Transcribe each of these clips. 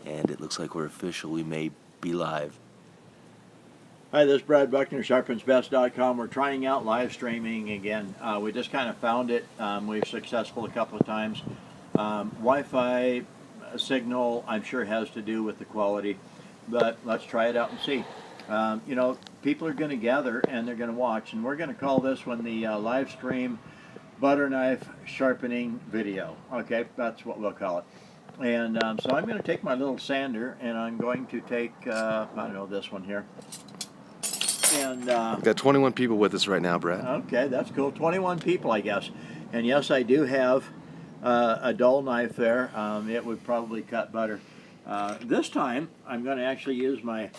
and it looks like we're official. We may be live. Hi, this is Brad Buckner, SharpensBest.com. We're trying out live streaming again. We just kind of found it. We've successful a couple of times. Wi-Fi signal, I'm sure, has to do with the quality, but let's try it out and see. You know, people are going to gather and they're going to watch, and we're going to call this one the live stream butter knife sharpening video. Okay, that's what we'll call it. And so I'm going to take my little sander, and I'm going to take, I don't know, this one here. And We've got 21 people with us right now, Brad. Okay, that's cool. 21 people, I guess. And yes, I do have a dull knife there. It would probably cut butter. This time, I'm going to actually use my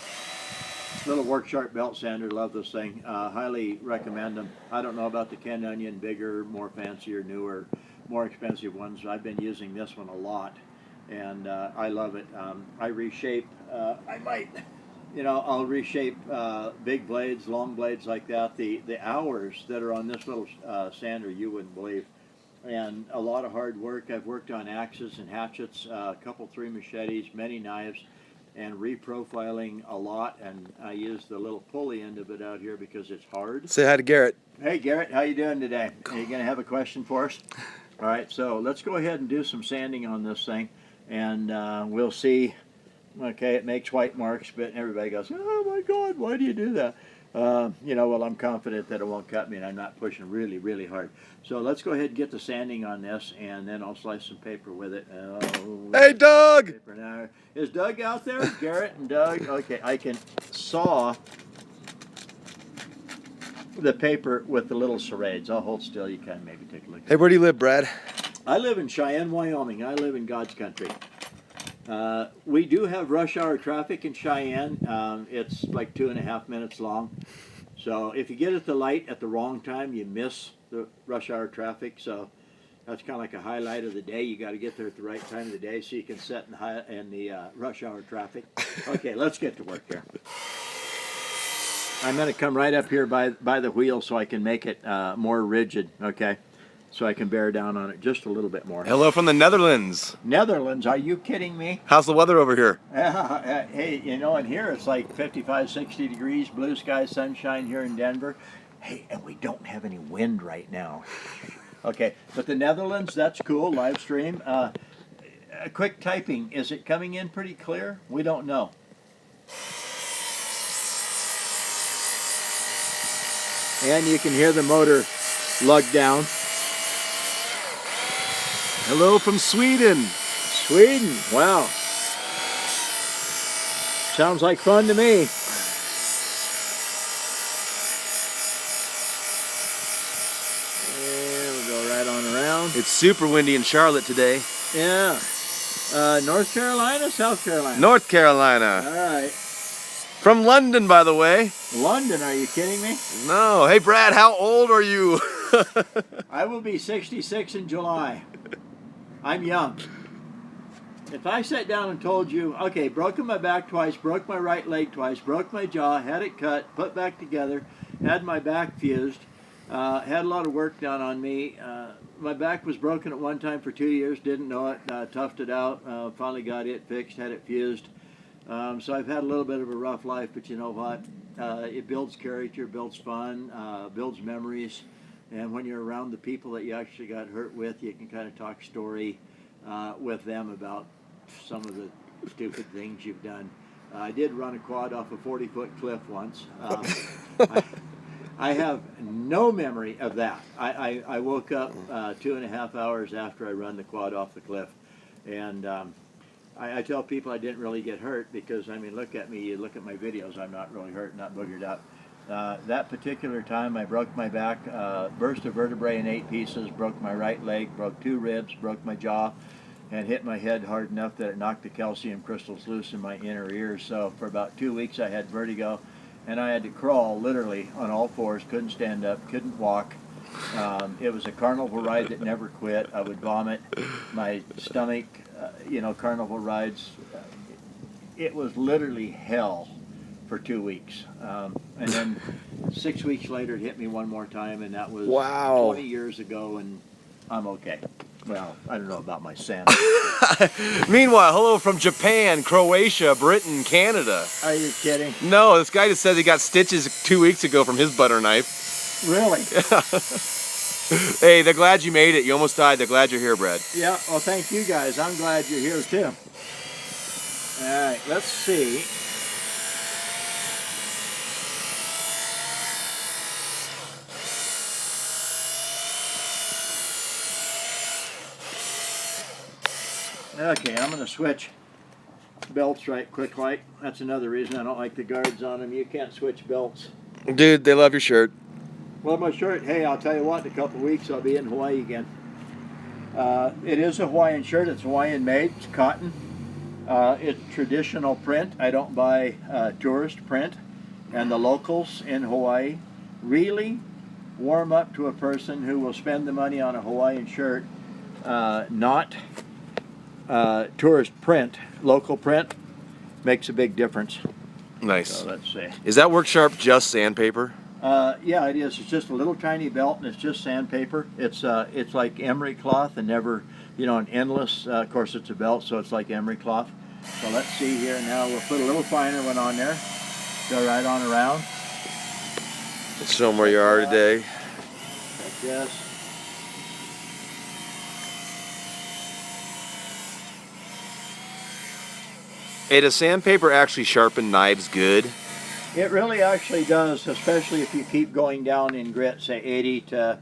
little Work Sharp belt sander. Love this thing. Highly recommend them. I don't know about the Ken Onion, bigger, more fancier, newer, more expensive ones. I've been using this one a lot, and I love it. I reshape. I might... You know, I'll reshape big blades, long blades like that. The hours that are on this little sander, you wouldn't believe. And a lot of hard work. I've worked on axes and hatchets, a couple 3 machetes, many knives, and reprofiling a lot. And I use the little pulley end of it out here because it's hard. Say hi to Garrett. Hey, Garrett, how you doing today? Are you going to have a question for us? All right, so let's go ahead and do some sanding on this thing, and we'll see. Okay, it makes white marks, but everybody goes, oh my God, why do you do that? You know, well, I'm confident that it won't cut me, and I'm not pushing really, really hard. So let's go ahead and get the sanding on this, and then I'll slice some paper with it. Hey, Doug! Is Doug out there? Garrett and Doug? Okay, I can saw the paper with the little serrades. I'll hold still. You can maybe take a look. Hey, where do you live, Brad? I live in Cheyenne, Wyoming. I live in God's country. We do have rush hour traffic in Cheyenne. It's like 2.5 minutes long. So if you get at the light at the wrong time, you miss the rush hour traffic. So that's kind of like a highlight of the day. You got to get there at the right time of the day so you can set in the rush hour traffic. Okay, let's get to work here. I'm going to come right up here by the wheel so I can make it more rigid. Okay. So I can bear down on it just a little bit more. Hello from the Netherlands. Netherlands, are you kidding me? How's the weather over here? Hey, you know, in here it's like 55, 60 degrees, blue sky, sunshine here in Denver. Hey, and we don't have any wind right now. Okay, but the Netherlands, that's cool, live stream. Quick typing, is it coming in pretty clear? We don't know. And you can hear the motor lug down. Hello from Sweden. Sweden, wow. Sounds like fun to me. And we'll go right on around. It's super windy in Charlotte today. Yeah. North Carolina, South Carolina? North Carolina. All right. From London, by the way. London, are you kidding me? No. Hey, Brad, how old are you? I will be 66 in July. I'm young. If I sat down and told you, okay, broken my back twice, broke my right leg twice, broke my jaw, had it cut, put back together, had my back fused, had a lot of work done on me. My back was broken at one time for 2 years, didn't know it, toughed it out, finally got it fixed, had it fused. So I've had a little bit of a rough life, but you know what? It builds character, builds fun, builds memories. And when you're around the people that you actually got hurt with, you can kind of talk story with them about some of the stupid things you've done. I did run a quad off a 40-foot cliff once. I have no memory of that. I woke up 2.5 hours after I run the quad off the cliff. And I tell people I didn't really get hurt because, I mean, look at me, you look at my videos, I'm not really hurt, not boogered up. That particular time I broke my back, burst a vertebrae in 8 pieces, broke my right leg, broke 2 ribs, broke my jaw, and hit my head hard enough that it knocked the calcium crystals loose in my inner ears. So for about 2 weeks I had vertigo, and I had to crawl literally on all fours, couldn't stand up, couldn't walk. It was a carnival ride that never quit. I would vomit. My stomach, you know, carnival rides, it was literally hell for 2 weeks. And then 6 weeks later it hit me one more time, and that was 20 years ago, and I'm okay. Well, I don't know about my scent. Meanwhile, hello from Japan, Croatia, Britain, Canada. Are you kidding? No, this guy just says he got stitches 2 weeks ago from his butter knife. Really? Hey, they're glad you made it. You almost died. They're glad you're here, Brad. Yeah, well, thank you guys. I'm glad you're here too. All right, let's see. Okay, I'm going to switch belts right quick like. That's another reason I don't like the guards on them. You can't switch belts. Dude, they love your shirt. Well, my shirt, hey, I'll tell you what, in a couple of weeks I'll be in Hawaii again. It is a Hawaiian shirt. It's Hawaiian made. It's cotton. It's traditional print. I don't buy tourist print. And the locals in Hawaii really warm up to a person who will spend the money on a Hawaiian shirt, not tourist print. Local print makes a big difference. Nice. So let's see. Is that work sharp just sandpaper? Yeah, it is. It's just a little tiny belt, and it's just sandpaper. It's like emery cloth, and never, an endless. Of course, it's a belt, so it's like emery cloth. So let's see here now. We'll put a little finer one on there. Go right on around. Let's show them where you are today. Like this. Hey, does sandpaper actually sharpen knives good? It really actually does, especially if you keep going down in grit, say 80 to,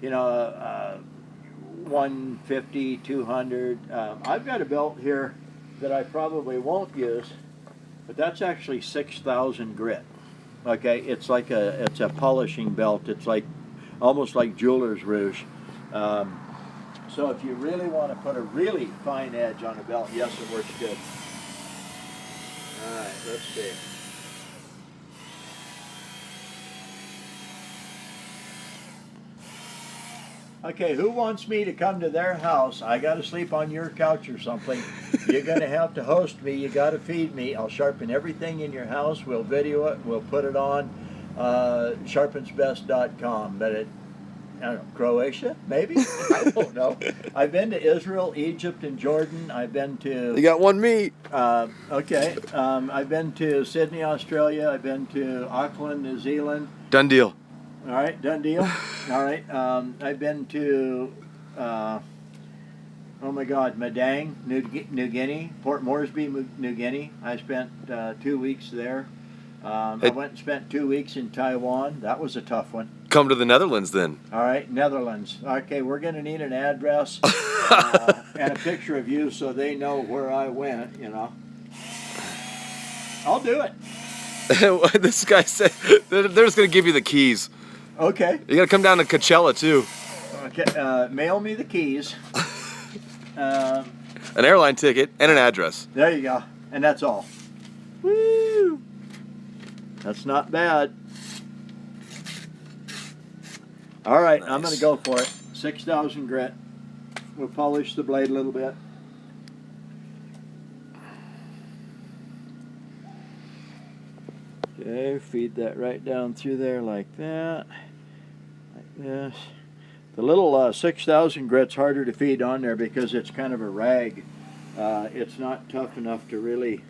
150, 200. I've got a belt here that I probably won't use, but that's actually 6,000 grit. Okay, it's a polishing belt. It's like almost like jeweler's rouge. So if you really want to put a really fine edge on a belt, yes, it works good. All right, let's see. Okay, who wants me to come to their house? I got to sleep on your couch or something. You're going to have to host me. You got to feed me. I'll sharpen everything in your house. We'll video it. We'll put it on sharpensbest.com. But I don't know, Croatia, maybe? I don't know. I've been to Israel, Egypt, and Jordan. I've been to... You got one me. Okay. I've been to Sydney, Australia. I've been to Auckland, New Zealand. Done deal. All right, done deal. All right. I've been to, oh my God, Madang, New Guinea, Port Moresby, New Guinea. I spent 2 weeks there. I went and spent 2 weeks in Taiwan. That was a tough one. Come to the Netherlands then. All right, Netherlands. Okay, we're going to need an address and a picture of you so they know where I went, I'll do it. This guy said they're just going to give you the keys. Okay. You got to come down to Coachella too. Okay, mail me the keys. An airline ticket and an address. There you go. And that's all. Woo! That's not bad. All right, nice. I'm going to go for it. 6,000 grit. We'll polish the blade a little bit. Okay, feed that right down through there like that. Like this. The little 6,000 grit's harder to feed on there because it's kind of a rag. It's not tough enough to really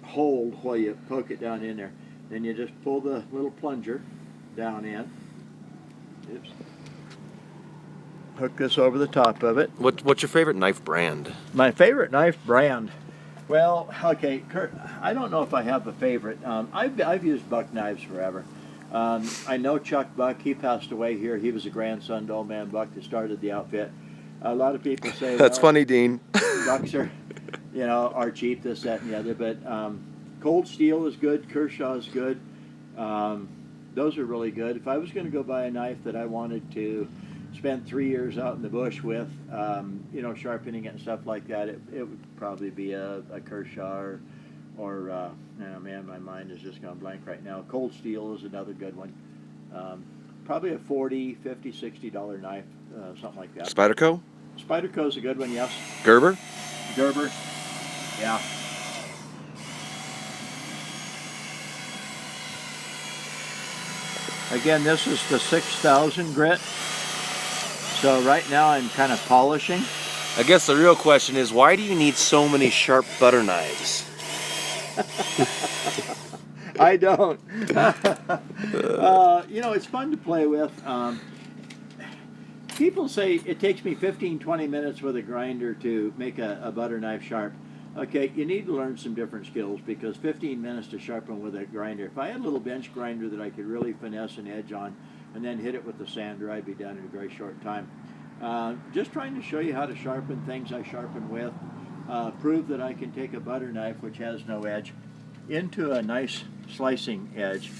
hold while you poke it down in there. Then you just pull the little plunger down in. Oops. Hook this over the top of it. What's your favorite knife brand? My favorite knife brand? Well, okay, I don't know if I have a favorite. I've used Buck knives forever. I know Chuck Buck. He passed away here. He was a grandson to old man Buck that started the outfit. A lot of people say that's funny, Dean. Bucks are, are cheap, this, that, and the other. But Cold Steel is good. Kershaw is good. Those are really good. If I was going to go buy a knife that I wanted to spend 3 years out in the bush with, sharpening it and stuff like that, it would probably be a Kershaw or man, my mind is just gone blank right now. Cold Steel is another good one. Probably a $40, $50, $60 knife, something like that. Spyderco? Spyderco is a good one, yes. Gerber? Gerber, yeah. Again, this is the 6,000 grit. So right now I'm kind of polishing. I guess the real question is, why do you need so many sharp butter knives? I don't. You know, it's fun to play with. People say it takes me 15-20 minutes with a grinder to make a butter knife sharp. Okay, you need to learn some different skills, because 15 minutes to sharpen with a grinder. If I had a little bench grinder that I could really finesse an edge on and then hit it with the sander, I'd be done in a very short time. Just trying to show you how to sharpen things I sharpen with. Prove that I can take a butter knife, which has no edge, into a nice slicing edge.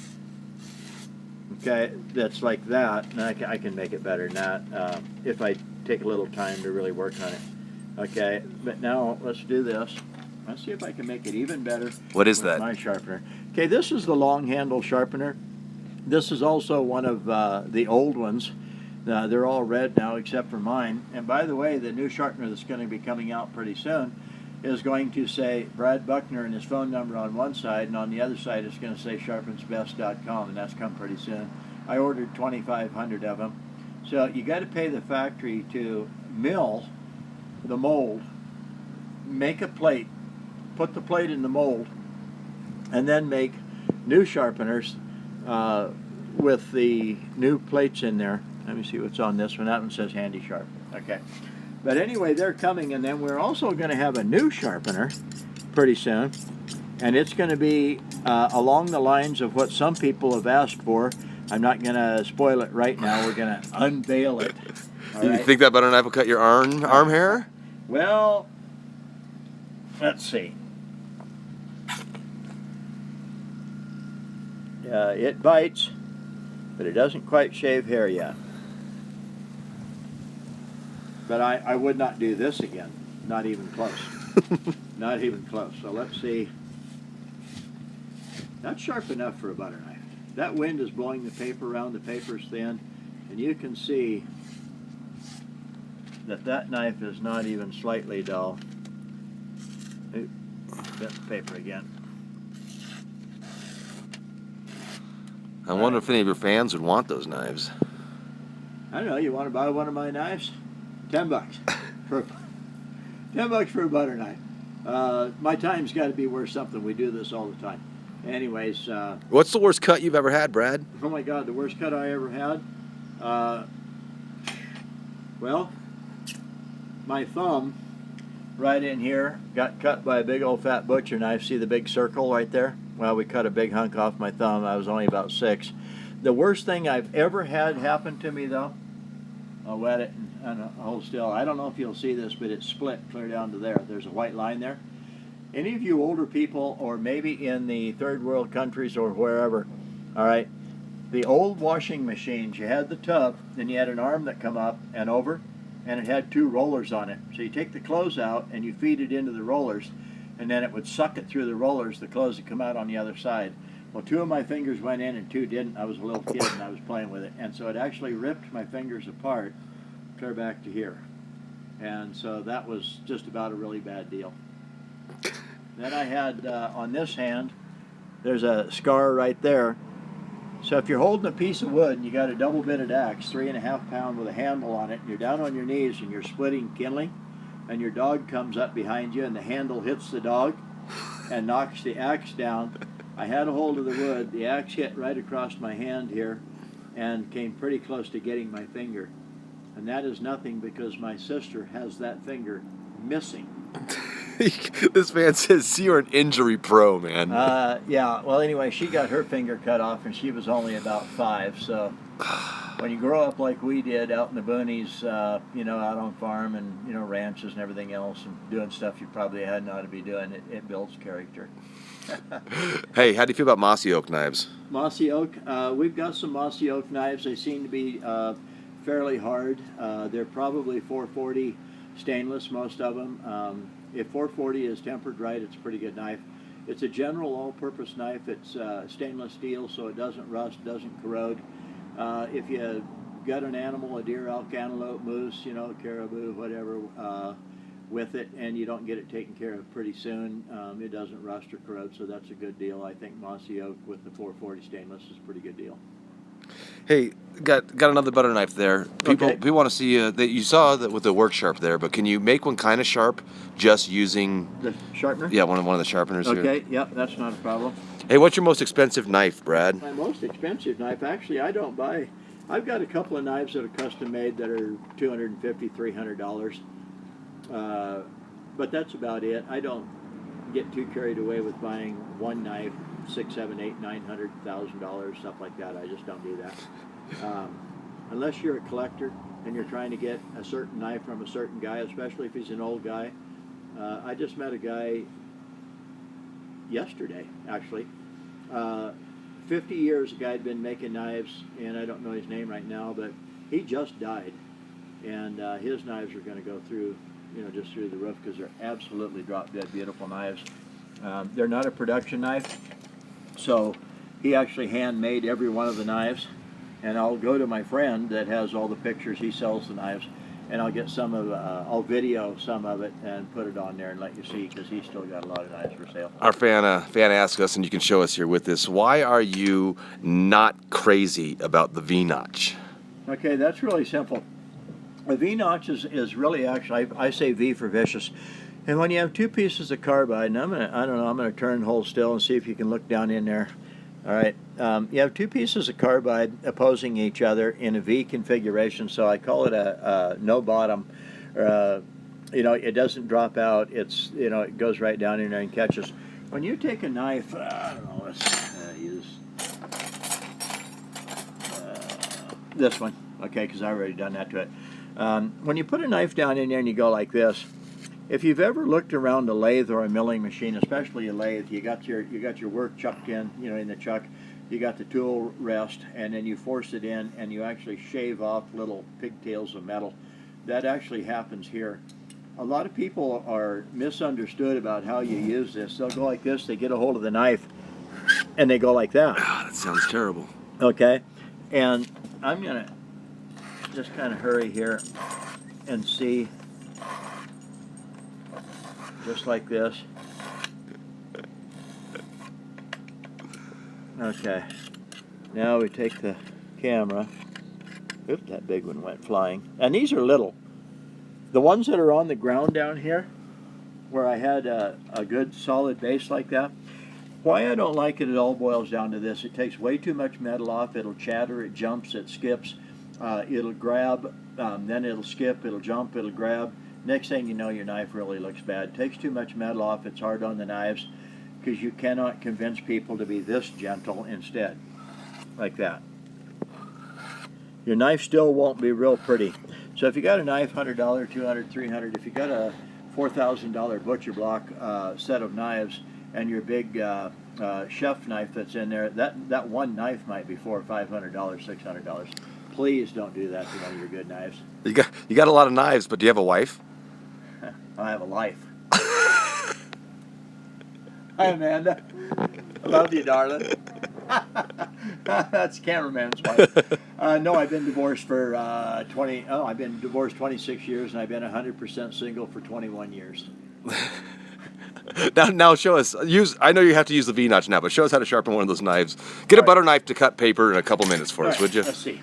Okay, that's like that, and I can make it better than that if I take a little time to really work on it. Okay, but now let's do this. Let's see if I can make it even better. What is with that? My sharpener. Okay, this is the long handle sharpener. This is also one of the old ones. They're all red now except for mine. And by the way, the new sharpener that's going to be coming out pretty soon is going to say Brad Buckner and his phone number on one side, and on the other side it's going to say sharpensbest.com, and that's come pretty soon. I ordered 2,500 of them. So you got to pay the factory to mill the mold, make a plate, put the plate in the mold, and then make new sharpeners with the new plates in there. Let me see what's on this one. That one says Handy Sharp. Okay. But anyway, they're coming, and then we're also going to have a new sharpener pretty soon, and it's going to be along the lines of what some people have asked for. I'm not going to spoil it right now. We're going to unveil it. You think that butter knife will cut your arm hair? Well, let's see. It bites, but it doesn't quite shave hair yet. But I would not do this again. Not even close. Not even close. So let's see. That's sharp enough for a butter knife. That wind is blowing the paper around. The paper's thin. And you can see that knife is not even slightly dull. Oop, bent the paper again. I wonder if any of your fans would want those knives. I don't know. You want to buy one of my knives? $10 for $10 for a butter knife. My time's got to be worth something. We do this all the time. Anyways. What's the worst cut you've ever had, Brad? Oh my God, the worst cut I ever had. Well, my thumb right in here got cut by a big old fat butcher knife. See the big circle right there? Well, we cut a big hunk off my thumb. I was only about 6. The worst thing I've ever had happen to me, though, I'll wet it and hold still. I don't know if you'll see this, but it's split clear down to there. There's a white line there. Any of you older people, or maybe in the third world countries or wherever, all right, the old washing machines, you had the tub, then you had an arm that come up and over, and it had 2 rollers on it. So you take the clothes out and you feed it into the rollers, and then it would suck it through the rollers. The clothes would come out on the other side. Well, 2 of my fingers went in and 2 didn't. I was a little kid and I was playing with it, and so it actually ripped my fingers apart clear back to here. And so that was just about a really bad deal. Then I had on this hand, there's a scar right there. So if you're holding a piece of wood and you got a double-bitted axe, 3.5 pound with a handle on it, and you're down on your knees and you're splitting kindling, and your dog comes up behind you and the handle hits the dog and knocks the axe down, I had a hold of the wood. The axe hit right across my hand here and came pretty close to getting my finger. And that is nothing because my sister has that finger missing. This man says you're an injury pro, man. Yeah, well, anyway, she got her finger cut off and she was only about 5. So when you grow up like we did out in the boonies, you know, out on farm and, you know, ranches and everything else and doing stuff you probably hadn't ought to be doing, it builds character. Hey, how do you feel about mossy oak knives? Mossy oak, we've got some mossy oak knives. They seem to be fairly hard. They're probably 440 stainless, most of them. If 440 is tempered right, it's a pretty good knife. It's a general all-purpose knife. It's stainless steel, so it doesn't rust, doesn't corrode. If you got an animal, a deer, elk, antelope, moose, you know, caribou, whatever, with it, and you don't get it taken care of pretty soon, it doesn't rust or corrode, so that's a good deal. I think mossy oak with the 440 stainless is a pretty good deal. Hey, got another butter knife there. People want to see you saw that with the work sharp there, but can you make one kind of sharp just using the sharpener? Yeah, one of the sharpeners here. Okay, yep, that's not a problem. Hey, what's your most expensive knife, Brad? My most expensive knife, actually, I don't buy. I've got a couple of knives that are custom made that are $250, $300, but that's about it. I don't get too carried away with buying one knife, $600, $700, $800, $900,000, stuff like that. I just don't do that. Unless you're a collector and you're trying to get a certain knife from a certain guy, especially if he's an old guy. I just met a guy yesterday, actually. 50 years, a guy had been making knives, and I don't know his name right now, but he just died, and his knives are going to go through, just through the roof because they're absolutely drop-dead beautiful knives. They're not a production knife, so he actually handmade every one of the knives, and I'll go to my friend that has all the pictures. He sells the knives, and I'll get some of, I'll video some of it and put it on there and let you see, because he's still got a lot of knives for sale. Our fan asked us, and you can show us here with this, why are you not crazy about the V-notch? Okay, that's really simple. A V-notch is really, actually, I say V for vicious. And when you have two pieces of carbide, and I'm gonna turn and hold still and see if you can look down in there. All right, you have two pieces of carbide opposing each other in a V configuration, so I call it a no bottom. It doesn't drop out. It's, it goes right down in there and catches. When you take a knife, I don't know, let's use this one, okay, because I've already done that to it. When you put a knife down in there and you go like this, if you've ever looked around a lathe or a milling machine, especially a lathe, you got your work chucked in, in the chuck. You got the tool rest, and then you force it in, and you actually shave off little pigtails of metal. That actually happens here. A lot of people are misunderstood about how you use this. They'll go like this. They get a hold of the knife, and they go like that. That sounds terrible. Okay, and I'm gonna just kind of hurry here and see. Just like this. Okay. Now we take the camera. Oops, that big one went flying. And these are little. The ones that are on the ground down here, where I had a good solid base like that, why I don't like it, it all boils down to this. It takes way too much metal off. It'll chatter, it jumps, it skips. It'll grab, then it'll skip, it'll jump, it'll grab. Next thing you know, your knife really looks bad. It takes too much metal off. It's hard on the knives because you cannot convince people to be this gentle instead, like that. Your knife still won't be real pretty. So if you got a knife, $100, $200, $300, if you got a $4,000 butcher block set of knives and your big chef knife that's in there, that one knife might be $400, $500, $600. Please don't do that to one of your good knives. You got a lot of knives, but do you have a wife? I have a life. Hi, Amanda. I love you, darling. That's cameraman's wife. No, I've been divorced for I've been divorced 26 years, and I've been 100% single for 21 years. Now show us. I know you have to use the V-notch now, but show us how to sharpen one of those knives. Get a butter knife to cut paper in a couple minutes for us, would you? Let's see.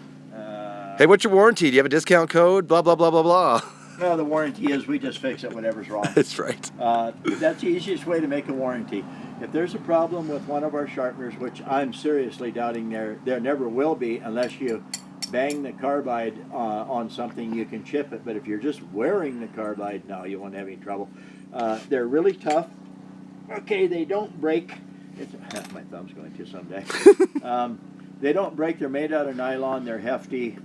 Hey, what's your warranty? Do you have a discount code? Blah, blah, blah, blah, blah. No, the warranty is we just fix it, whatever's wrong. That's right. That's the easiest way to make a warranty. If there's a problem with one of our sharpeners, which I'm seriously doubting there never will be unless you bang the carbide on something, you can chip it. But if you're just wearing the carbide, no, you won't have any trouble. They're really tough. Okay, they don't break. My thumb's going to someday. They don't break. They're made out of nylon. They're hefty.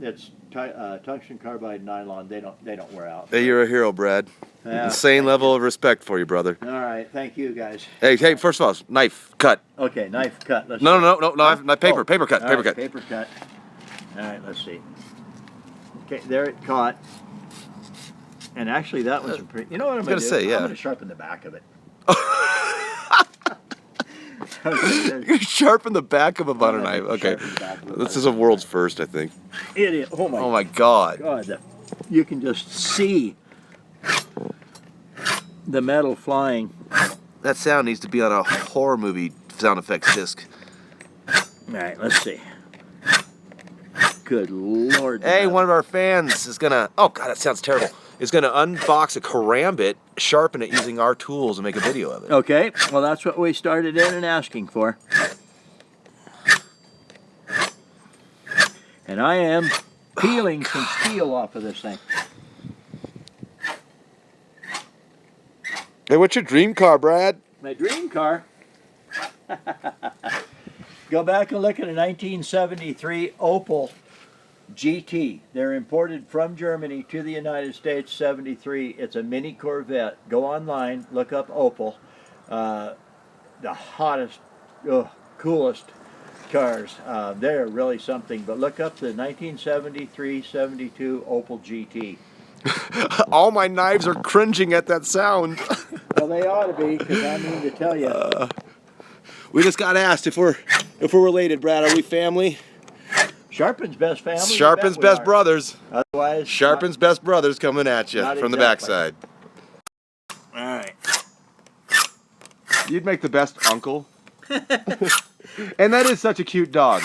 It's tungsten carbide nylon. They don't wear out. Hey, you're a hero, Brad. Yeah, Insane level of respect for you, brother. All right, thank you guys. Hey, first of all, knife cut. Okay, knife cut. Let's No, paper cut. All Paper right, cut. Paper cut. All right, let's see. Okay, there it caught. And actually, that was pretty. You know what I'm going to do? Say, yeah. I'm going to sharpen the back of it. You sharpen the back of a butter knife. Okay, this is a world's first, I think. It is. Oh my God. God, you can just see the metal flying. That sound needs to be on a horror movie sound effects disc. All right, let's see. Good Lord. Hey, one of our fans is gonna, oh God, that sounds terrible, is gonna unbox a karambit, sharpen it using our tools and make a video of it. Okay, well that's what we started in and asking for. And I am peeling some steel off of this thing. Hey, what's your dream car, Brad? My dream car. Go back and look at a 1973 Opel GT. They're imported from Germany to the United States, 73. It's a mini Corvette. Go online, look up Opel. The hottest, coolest cars. They're really something. But look up the 1973-72 Opel GT. All my knives are cringing at that sound. Well, they ought to be, because I mean to tell you. We just got asked if we're related, Brad. Are we family? Sharpen's best family. Sharpen's best brothers. Otherwise, Sharpen's best brothers coming at you from the backside. All right. You'd make the best uncle. And that is such a cute dog.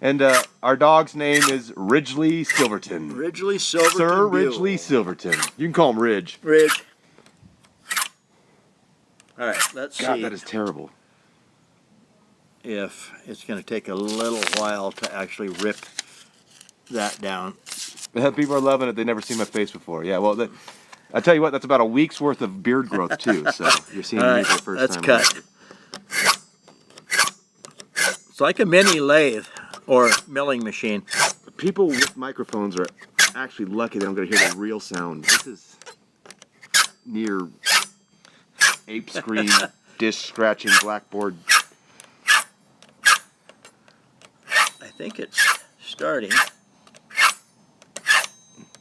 And our dog's name is Ridgely Silverton. Ridgely Silverton. Sir Ridgely Silverton. You can call him Ridge. Ridge. All right, let's God, see that is terrible. if it's going to take a little while to actually rip that down. People are loving it. They've never seen my face before. Yeah, well, I tell you what, that's about a week's worth of beard growth too. So you're seeing me for the first time. Let's cut. It's like a mini lathe or milling machine. People with microphones are actually lucky they don't get to hear the real sound. This is near ape screen, dish scratching, blackboard. I think it's starting.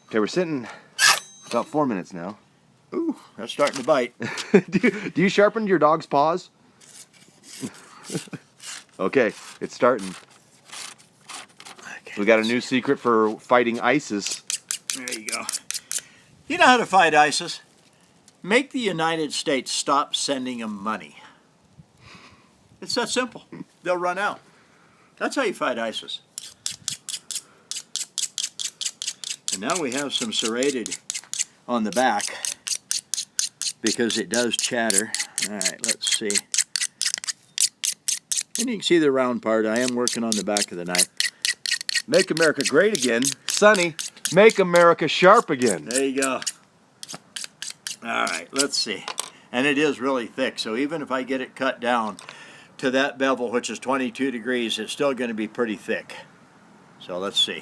Okay, we're sitting about 4 minutes now. Ooh, that's starting to bite. do you sharpen your dog's paws? Okay, it's starting. Okay, We got a new secret for fighting ISIS. there you go. You know how to fight ISIS? Make the United States stop sending them money. It's that simple. They'll run out. That's how you fight ISIS. And now we have some serrated on the back because it does chatter. All right, let's see. And you can see the round part. I am working on the back of the knife. Make America great again. Sonny, make America sharp again. There you go. All right, let's see. And it is really thick, so even if I get it cut down to that bevel, which is 22 degrees, it's still going to be pretty thick. So let's see.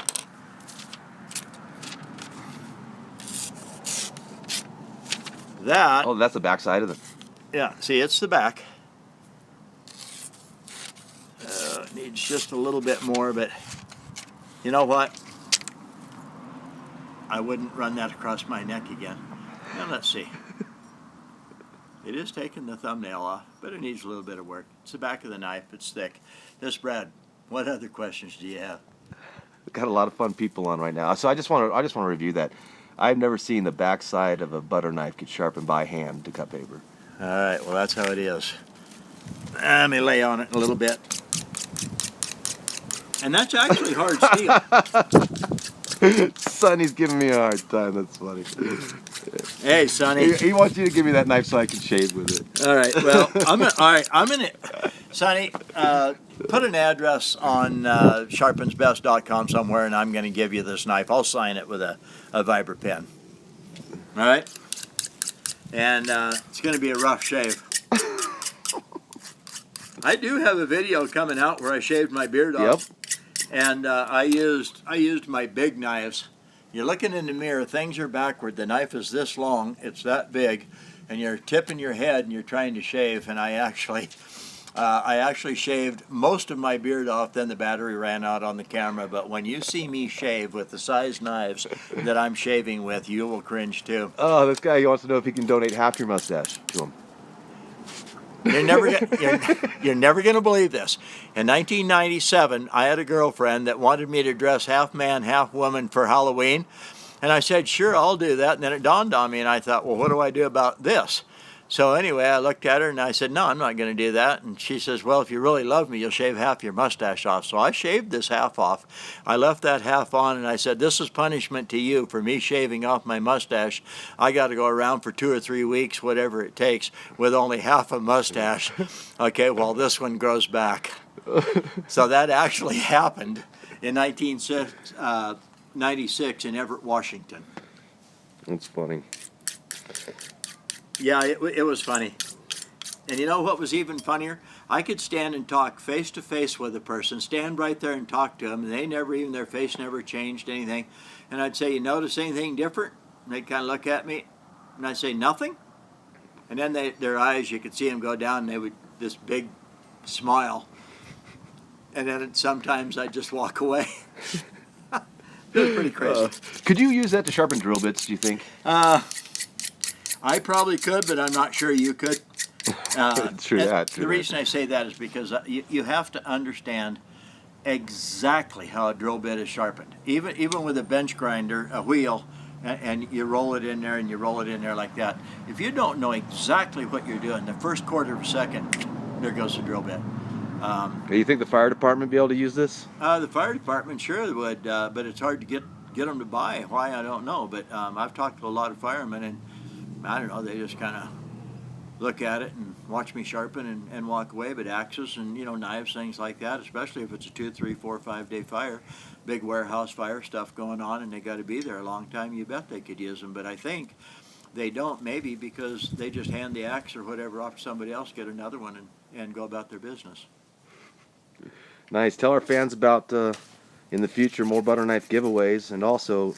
That, Oh, that's the back side of it. yeah, see, it's the back. It needs just a little bit more, but you know what? I wouldn't run that across my neck again. Now let's see. It is taking the thumbnail off, but it needs a little bit of work. It's the back of the knife. It's thick. This, Brad, what other questions do you have? We've got a lot of fun people on right now. So I just want to review that. I've never seen the back side of a butter knife get sharpened by hand to cut paper. All right, well, that's how it is. Let me lay on it a little bit. And that's actually hard steel. Sonny's giving me a hard time. That's funny. Hey, Sonny. He wants you to give me that knife so I can shave with it. All right, well, I'm gonna, Sonny, put an address on sharpensbest.com somewhere, and I'm gonna give you this knife. I'll sign it with a vibra pen. All right, and it's gonna be a rough shave. I do have a video coming out where I shaved my beard off. Yep. And I used my big knives. You're looking in the mirror, things are backward. The knife is this long, it's that big, and you're tipping your head and you're trying to shave. And I actually shaved most of my beard off. Then the battery ran out on the camera. But when you see me shave with the size knives that I'm shaving with, you will cringe too. Oh, this guy, he wants to know if he can donate half your mustache to him. You're never going to believe this. In 1997, I had a girlfriend that wanted me to dress half man, half woman for Halloween. And I said, sure, I'll do that. And then it dawned on me, and I thought, well, what do I do about this? So anyway, I looked at her and I said, no, I'm not going to do that. And she says, well, if you really love me, you'll shave half your mustache off. So I shaved this half off. I left that half on and I said, this is punishment to you for me shaving off my mustache. I got to go around for 2 or 3 weeks, whatever it takes, with only half a mustache. Okay, while this one grows back. So that actually happened in 1996 in Everett, Washington. That's funny. Yeah, it was funny. And you know what was even funnier? I could stand and talk face to face with a person, stand right there and talk to them, and they never even, their face never changed anything. And I'd say, you notice anything different? And they'd kind of look at me, and I'd say, nothing. And then their eyes, you could see them go down, and they would, this big smile. And then sometimes I'd just walk away. It was pretty crazy. Could you use that to sharpen drill bits, do you think? I probably could, but I'm not sure you could. True that. The reason I say that is because you have to understand exactly how a drill bit is sharpened. Even with a bench grinder, a wheel, and you roll it in there and you roll it in there like that. If you don't know exactly what you're doing, the first quarter of a second, there goes the drill bit. Do you think the fire department would be able to use this? The fire department sure would, but it's hard to get them to buy. Why, I don't know. But I've talked to a lot of firemen, and I don't know, they just kind of look at it and watch me sharpen and walk away. But axes and, you know, knives, things like that, especially if it's a 2, 3, 4, 5 day fire, big warehouse fire stuff going on, and they got to be there a long time, you bet they could use them. But I think they don't, maybe because they just hand the axe or whatever off to somebody else, get another one, and go about their business. Nice. Tell our fans about, in the future, more butter knife giveaways, and also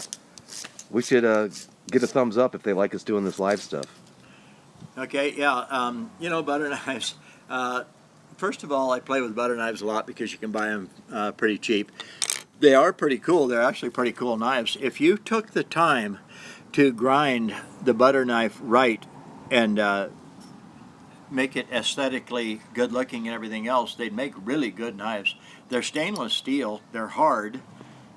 we should get a thumbs up if they like us doing this live stuff. Okay, yeah, you know, butter knives. First of all, I play with butter knives a lot because you can buy them pretty cheap. They are pretty cool. They're actually pretty cool knives. If you took the time to grind the butter knife right and make it aesthetically good looking and everything else, they'd make really good knives. They're stainless steel, they're hard,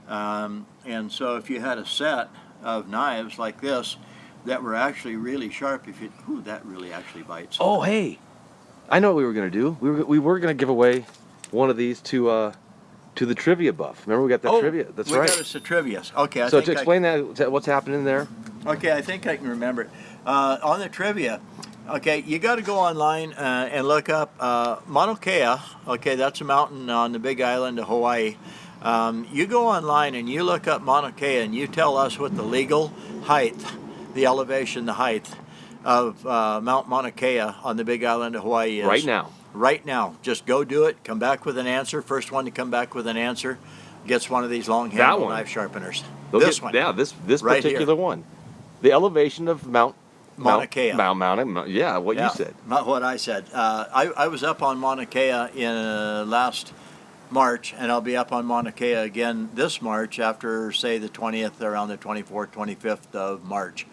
and so if you had a set of knives like this that were actually really sharp, if you, ooh, that really actually bites. Oh, hey, I know what we were gonna do. We were gonna give away one of these to the trivia buff. Remember we got that trivia? That's right. We got us a trivia. Okay. So to explain that, what's happening there? Okay, I think I can remember it. On the trivia, okay, you got to go online and look up Mauna Kea. Okay, that's a mountain on the Big Island of Hawaii. You go online and you look up Mauna Kea and you tell us what the legal height, the elevation, the height of Mount Mauna Kea on the Big Island of Hawaii is. Right now. Right now. Just go do it. Come back with an answer. First one to come back with an answer gets one of these long handle knife sharpeners. This one. Yeah, this right particular here. one. The elevation of Mauna Kea. Yeah, what you said. Not what I said. I was up on Mauna Kea in last March, and I'll be up on Mauna Kea again this March after, say, the 20th, around the 24th, 25th of March.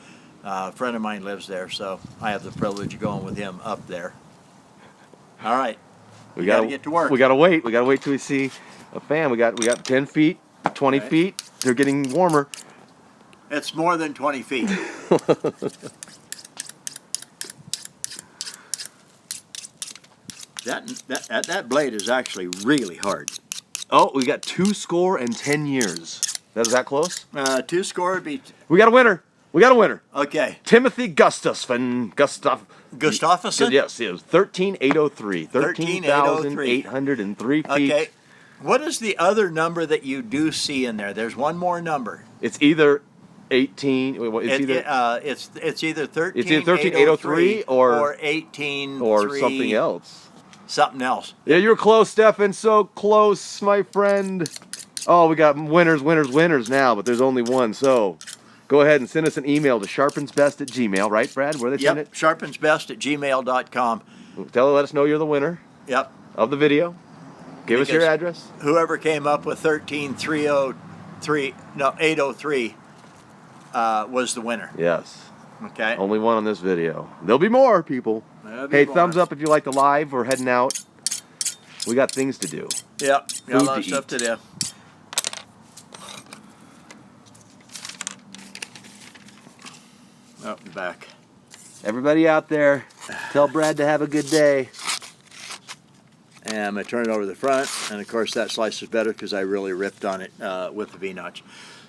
A friend of mine lives there, so I have the privilege of going with him up there. All right. We got to get to work. We got to wait. We got to wait till we see a fan. We got 10 feet, 20 feet. They're getting warmer. It's more than 20 feet. That blade is actually really hard. Oh, we got 210 years. Is that close? 2 score would be... We got a winner. We got a winner. Okay. Timothy Gustafson. Gustafson? Yes, it was 13,803. 13,803 feet. Okay. What is the other number that you do see in there? There's one more number. It's either 18. It's either 13,803 or 18 or something else. Something else. Yeah, you're close, Stefan. So close, my friend. Oh, we got winners now, but there's only one. So go ahead and send us an email to sharpensbest@gmail.com, right, Brad? Where they send it? sharpensbest@gmail.com. Let us know you're the winner. Yep. Of the video. Give us your address. Whoever came up with 803 was the winner. Yes. Okay. Only one on this video. There'll be more, people. Hey, thumbs up if you like the live. We're heading out. We got things to do. Yep. Got a lot of stuff to do. Oh, back. Everybody out there, Tell Brad to have a good day. And I'm going to turn it over the front. And of course that slice is better because I really ripped on it with the V-notch.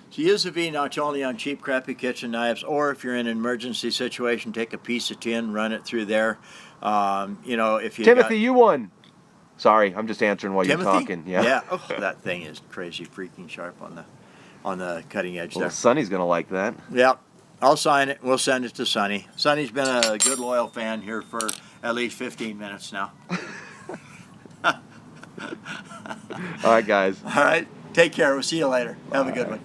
So use the V-notch only on cheap, crappy kitchen knives, or if you're in an emergency situation, take a piece of tin, run it through there. You know, if you Timothy, you won. Sorry, I'm just answering while Timothy? you're talking. Yeah. Yeah. Oh, that thing is crazy freaking sharp on the cutting edge Well, there. Sonny's gonna like that. Yep. I'll sign it. We'll send it to Sonny. Sonny's been a good loyal fan here for at least 15 minutes now. All right, guys. All right. Take care. We'll see you later. Have a good one.